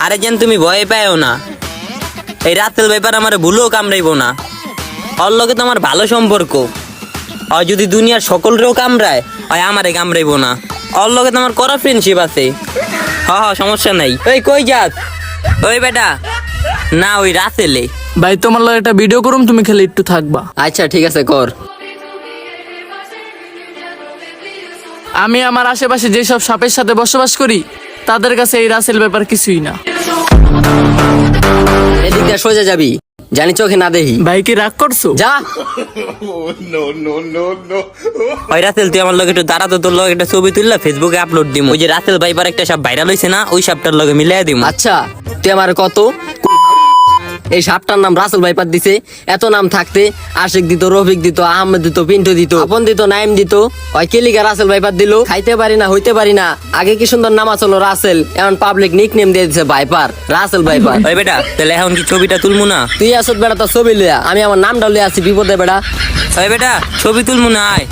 আরে যেন তুমি ভয় পাইও না, এই রাতেল ব্যাপার আমার ভুলেও কামড়াইবো না। ওর লগে তো আমার ভালো সম্পর্ক। আর যদি দুনিয়ার সকলরেও কামড়ায়, হয় আমারে কামড়াইবো না। ওর লগে তো আমার করা ফ্রেন্ডশিপ আছে। সমস্যা নাই। ওই কই যাস? ওই বেটা না, ওই রাতেলে। ভাই তোমার লগে একটা ভিডিও করুম, তুমি খালি একটু থাকবা। আচ্ছা ঠিক আছে, কর। আমি আমার আশেপাশে যেসব সাপের সাথে বসবাস করি তাদের কাছে এই রাসেল ব্যাপার কিছুই না। এদিক দিয়ে সোজা যাবি, জানি চোখে না দেখি। ভাই কি রাগ করছো? যা। ওই রাতেল তুই আমার লগে একটু দাঁড়াতো, তোর লগে একটা ছবি তুললা ফেসবুকে আপলোড দিম। ওই যে রাতেল ভাইবার একটা সাপ ভাইরাল হয়েছে না, ওই সাপটার লগে মিলাই দিম। আচ্ছা তুই আমার কত এই সাপটার নাম রাসেল ভাইপার দিছে, এত নাম থাকতে আশিক দিত, রফিক দিত, আহমেদ দিত, পিন্টু দিত, আপন দিত, নাইম দিত, ওই কেলিকা রাসেল ভাইপার দিল। খাইতে পারি না, হইতে পারি না। আগে কি সুন্দর নাম আসলো রাসেল, এখন পাবলিক নিক নেম দিয়ে দিছে ভাইপার, রাসেল ভাইপার। ওই বেটা তাহলে এখন কি ছবিটা তুলমু না? তুই আসত বেড়া তোর ছবি লিয়া, আমি আমার নামটা লিয়ে আছি বিপদে বেড়া। ওই বেটা ছবি তুলমু না, আয়।